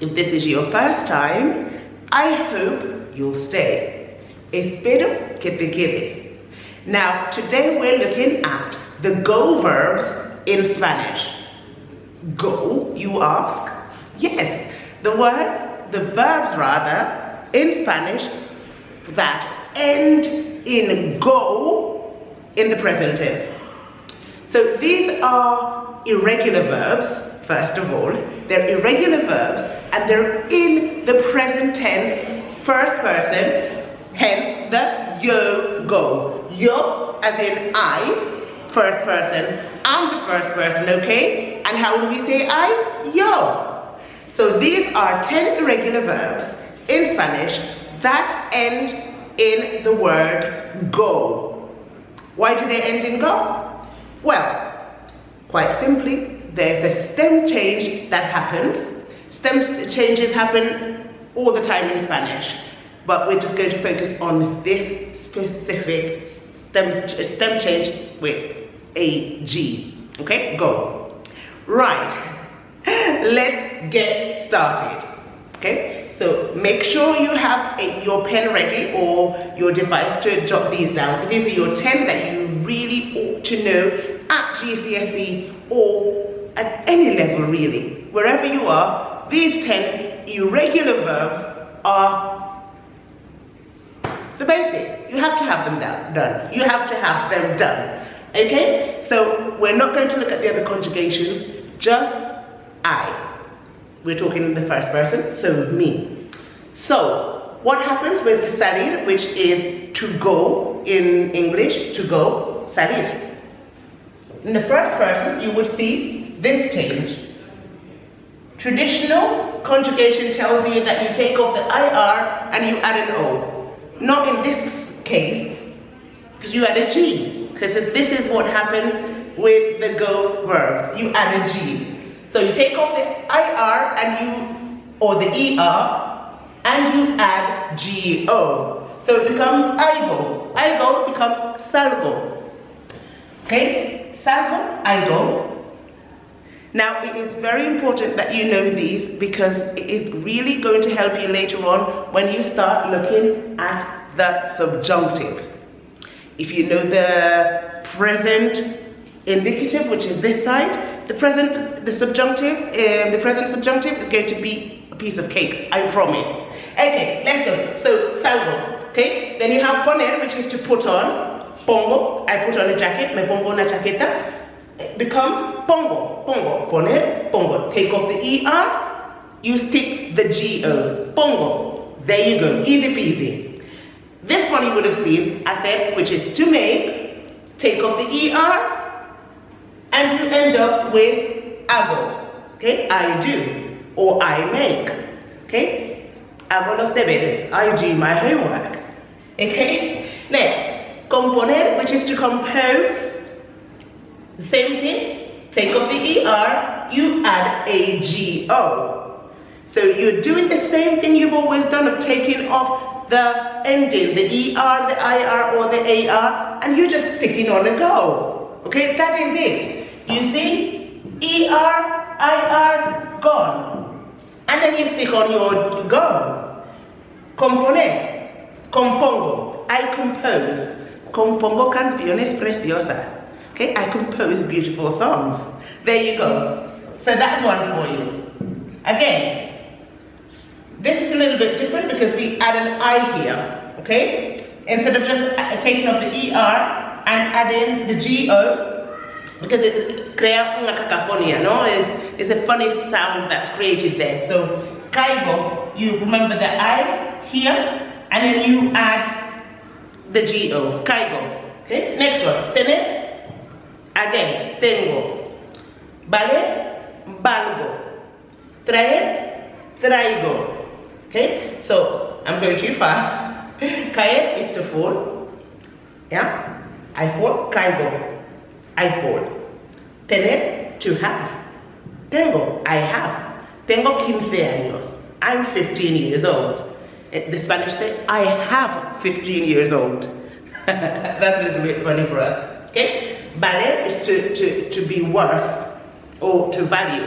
If this is your first time, I hope you'll stay. Espero que te quedes. Now, today we're looking at the go verbs in Spanish. Go, you ask? Yes, the verbs rather, in Spanish that end in go in the present tense. So these are irregular verbs, first of all. They're irregular verbs and they're in the present tense, first person, hence the yo go. Yo as in I, first person, I'm the first person, okay? And how do we say I? Yo. So these are 10 irregular verbs in Spanish that end in the word go. Why do they end in go? Well, quite simply, there's a stem change that happens. Stem changes happen all the time in Spanish, but we're just going to focus on this specific stem change with a G. Okay, go. Right, let's get started. Okay, so make sure you have your pen ready or your device to jot these down. These are your 10 that you really ought to know at GCSE or at any level really. Wherever you are, these 10 irregular verbs are the basic. You have to have them done. You have to have them done. Okay? So we're not going to look at the other conjugations, just I. We're talking in the first person, so me. So what happens with salir, which is to go in English, to go, salir. In the first person, you would see this change. Traditional conjugation tells you that you take off the IR and you add an O. Not in this case, because you add a G. Because this is what happens with the go verbs. You add a G. So you take off the IR and or the ER, and you add GO. So it becomes IGO. IGO becomes salgo. Okay? Salgo, IGO. Now it is very important that you know these because it is really going to help you later on when you start looking at the subjunctives. If you know the present indicative, which is this side, the present subjunctive is going to be a piece of cake, I promise. Okay, let's go. So, salgo, okay? Then you have poner, which is to put on. Pongo, I put on a jacket, me pongo una chaqueta. It becomes pongo, pongo, poner, pongo. Take off the ER, you stick the GO, pongo. There you go, easy peasy. This one you would have seen, hacer, which is to make. Take off the ER, and you end up with hago, okay? I do, or I make, okay? Hago los deberes, I do my homework, okay? Next, componer, which is to compose. The same thing, take off the ER, you add a GO. So you're doing the same thing you've always done of taking off the ending, the ER, the IR, or the AR, and you're just sticking on a go. Okay, that is it. You see, ER, IR, gone. And then you stick on your go. Componer, compongo, I compose. Compongo canciones preciosas. Okay, I compose beautiful songs. There you go. So that's one for you. Again, this is a little bit different because we add an I here. Okay, instead of just taking off the ER and adding the GO, because it creates una cacophony, no? It's a funny sound that's created there. So, caigo, you remember the I here, and then you add the GO, caigo. Okay, next one, tener, again, tengo. Vale, valgo. Traer, traigo. Okay, so I'm going too fast. Caer is to fall. Yeah, I fall, caigo. I fall. Tener, to have. Tengo, I have. Tengo 15 años. I'm 15 years old. The Spanish say, I have 15 years old. That's a little bit funny for us. Okay? Valer is to be worth or to value.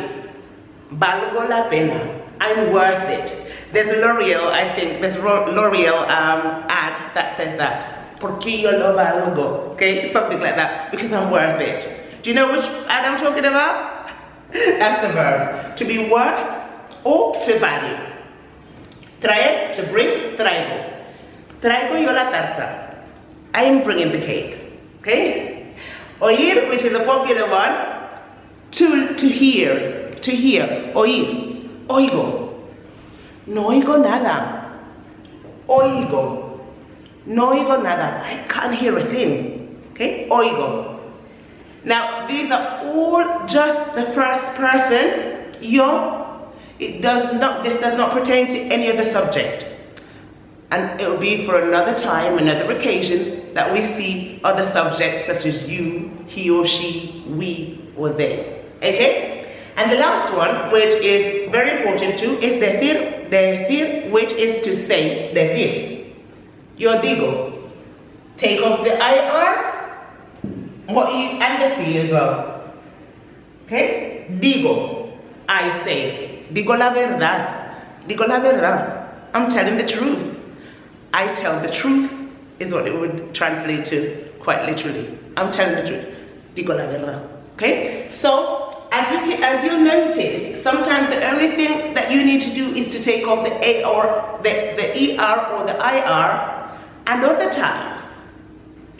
Valgo la pena. I'm worth it. There's L'Oreal, I think, there's L'Oreal ad that says that. Porque yo lo valgo, okay? Something like that, because I'm worth it. Do you know which ad I'm talking about? That's the verb. To be worth or to value. Traer, to bring, traigo. Traigo yo la tarta. I am bringing the cake, okay? Oír, which is a popular one, to hear, oír, oigo. No oigo nada. Oigo. No oigo nada. I can't hear a thing. Okay? Oigo. Now, these are all just the first person. Yo. This does not pertain to any other subject. And it will be for another time, another occasion, that we see other subjects such as you, he or she, we, or they. Okay? And the last one, which is very important too, is decir, which is to say, decir. Yo digo. Take off the IR, and the C as well. Okay? Digo. I say. Digo la verdad. Digo la verdad. I'm telling the truth. I tell the truth is what it would translate to, quite literally. I'm telling the truth. Digo la verdad. Okay? So, as you notice, sometimes the only thing that you need to do is to take off the A or the ER or the IR, and other times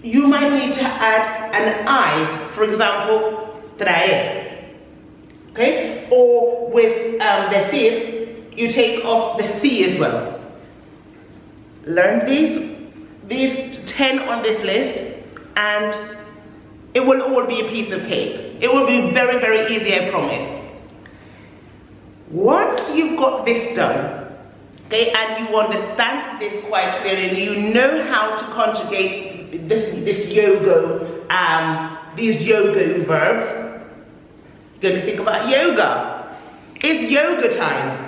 you might need to add an I, for example, traer. Okay? Or with decir, you take off the C as well. Learn these 10 on this list, and it will all be a piece of cake. It will be very, very easy, I promise. Once you've got this done, okay, and you understand this quite clearly, and you know how to conjugate these yoga verbs, you're going to think about yoga. It's yoga time.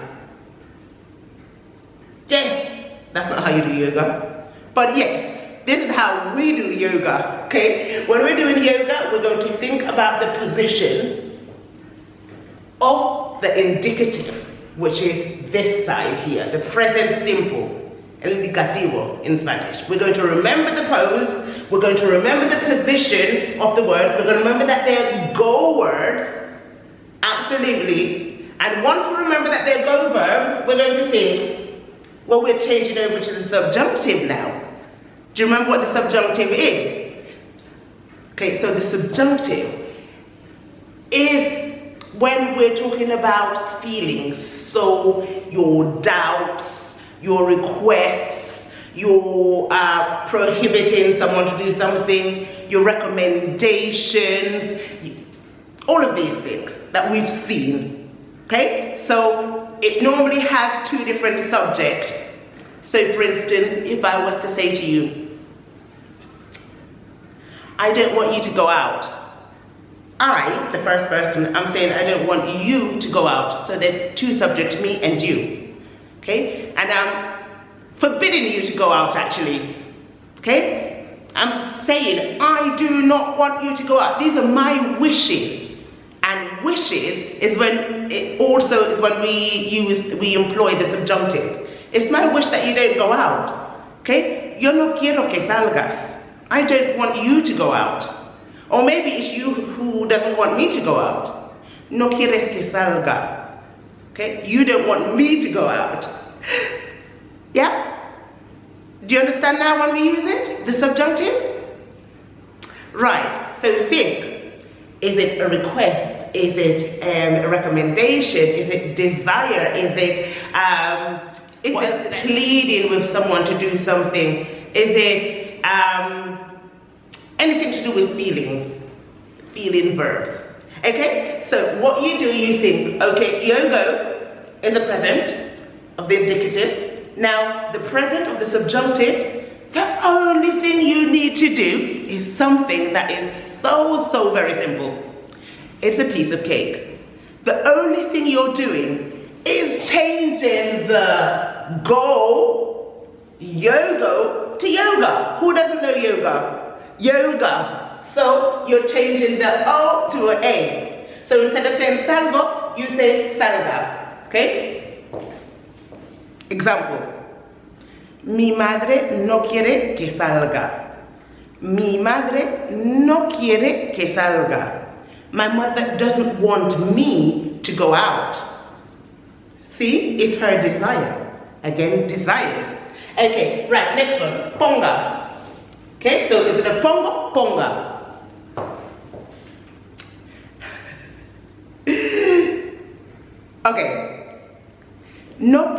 Yes, that's not how you do yoga, but yes. This is how we do yoga, okay? When we're doing yoga, we're going to think about the position of the indicative, which is this side here, the present simple, el indicativo in Spanish. We're going to remember the pose, we're going to remember the position of the words, we're going to remember that they're go words, absolutely. And once we remember that they're go verbs, we're going to think, well, we're changing over to the subjunctive now. Do you remember what the subjunctive is? Okay, so the subjunctive is when we're talking about feelings. So your doubts, your requests, your prohibiting someone to do something, your recommendations, all of these things that we've seen. Okay, so it normally has two different subjects. So for instance, if I was to say to you, I don't want you to go out. I, the first person, I'm saying I don't want you to go out. So there's two subjects, me and you. Okay? And I'm forbidding you to go out actually. Okay? I'm saying I do not want you to go out. These are my wishes. And wishes is when we employ the subjunctive. It's my wish that you don't go out. Okay? Yo no quiero que salgas. I don't want you to go out. Or maybe it's you who doesn't want me to go out. No quieres que salga. Okay? You don't want me to go out. Yeah? Do you understand now when we use it? The subjunctive? Right. So think. Is it a request? Is it a recommendation? Is it desire? Is it pleading with someone to do something? Is it anything to do with feelings? Feeling verbs. Okay? So what you do, you think, okay, yogo is a present of the indicative. Now, the present of the subjunctive, the only thing you need to do is something that is so very simple. It's a piece of cake. The only thing you're doing is changing the go, yogo, to yoga. Who doesn't know yoga? Yoga. So you're changing the O to an A. So instead of saying salgo, you say salga. Okay? Example. Mi madre no quiere que salga. Mi madre no quiere que salga. My mother doesn't want me to go out. See, it's her desire. Again, desires. Okay, right, next one. Ponga. Okay, so instead of pongo, ponga. Okay. No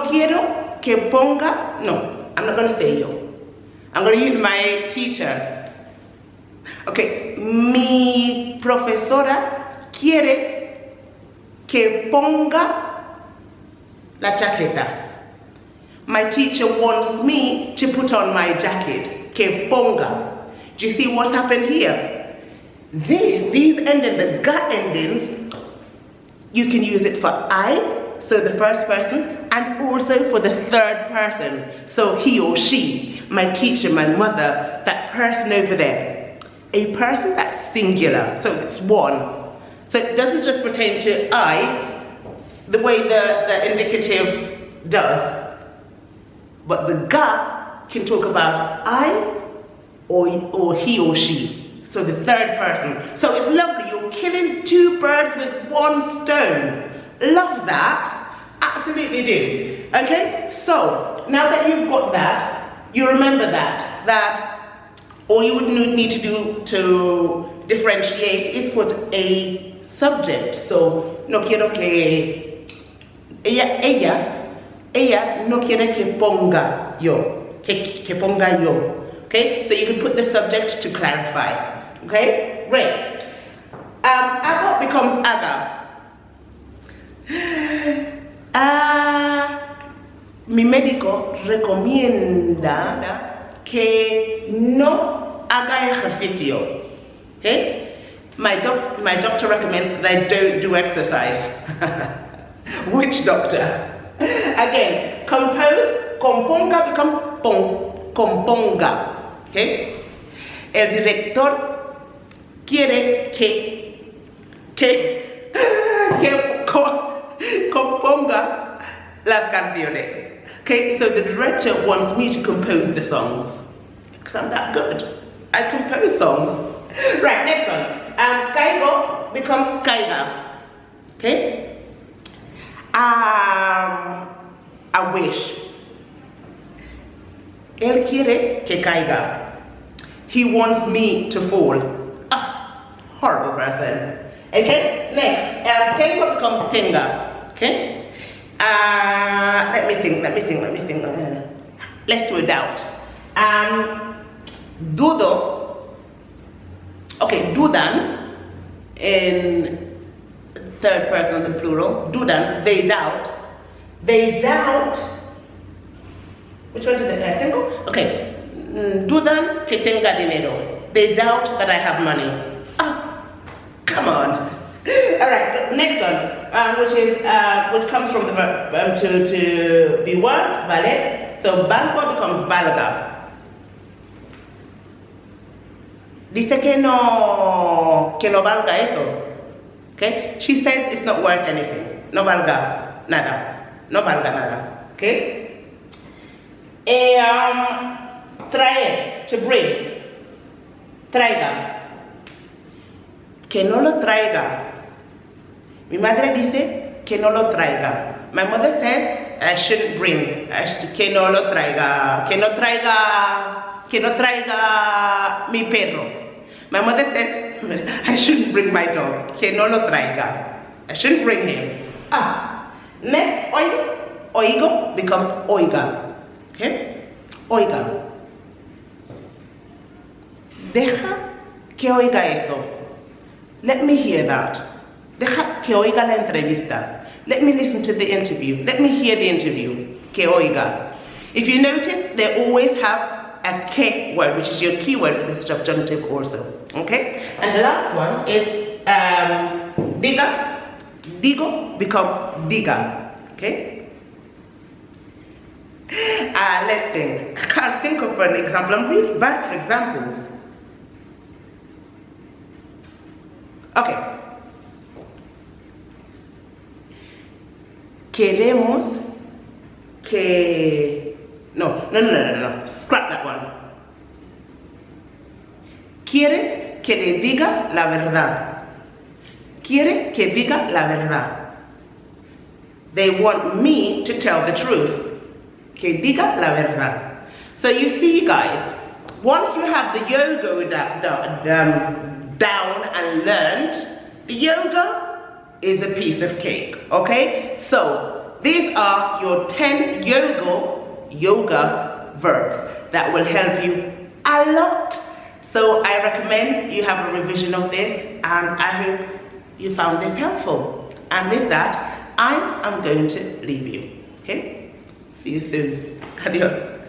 quiero que ponga. No, I'm not going to say yo. I'm going to use my teacher. Okay, mi profesora quiere que ponga la chaqueta. My teacher wants me to put on my jacket. Que ponga. Do you see what's happened here? These ending, the ga endings, you can use it for I, so the first person, and also for the third person. So he or she, my teacher, my mother, that person over there. A person that's singular, so it's one. So it doesn't just pertain to I, the way the indicative does, but the ga can talk about I or he or she. So the third person. So it's lovely, you're killing two birds with one stone. Love that, absolutely do. Okay, so now that you've got that, you remember that all you would need to do to differentiate is put a subject. So no quiero que ella no quiere que ponga yo, que ponga yo. Okay, so you can put the subject to clarify. Okay, great. Aga becomes aga. Mi médico recomienda que no haga ejercicio. Okay, my doctor recommends that I don't do exercise. Which doctor? Again, compose, componga becomes componga. Okay, el director quiere que componga las canciones. Okay, so the director wants me to compose the songs because I'm that good. I compose songs. Right, next one. Caigo becomes caiga. Okay. I wish. Él quiere que caiga. He wants me to fall. Horrible person. Okay, next. Tengo becomes tenga. Okay. Let me think. Let's do a doubt. Dudo. Okay, dudan in third person and plural. Dudan, they doubt. They doubt. Which one did I tengo? Okay. Dudan que tenga dinero. They doubt that I have money. Come on. All right, next one, which comes from the verb to be what? Vale. So valgo becomes valga. Dice que no valga eso. Okay? She says it's not worth anything. No valga nada. No valga nada. Okay? Traer, to bring. Traiga. Que no lo traiga. Mi madre dice que no lo traiga. My mother says I shouldn't bring. Que no lo traiga. Que no traiga mi perro. My mother says I shouldn't bring my dog. Que no lo traiga. I shouldn't bring him. Next, oigo becomes oiga. Okay? Oiga. Deja que oiga eso. Let me hear that. Deja que oiga la entrevista. Let me listen to the interview. Let me hear the interview. Que oiga. If you notice, they always have a que word, which is your keyword for the subjunctive also. Okay? And the last one is diga. Digo becomes diga. Okay? Let's think. I can't think of an example. I'm really bad for examples. Okay. Queremos que... No. Scrap that one. Quiere que le diga la verdad. Quiere que diga la verdad. They want me to tell the truth. Que diga la verdad. So you see, guys, once you have the yoga down and learned, the yoga is a piece of cake, okay? So these are your 10 yoga verbs that will help you a lot. So I recommend you have a revision of this, and I hope you found this helpful. And with that, I am going to leave you, okay? See you soon. Adios.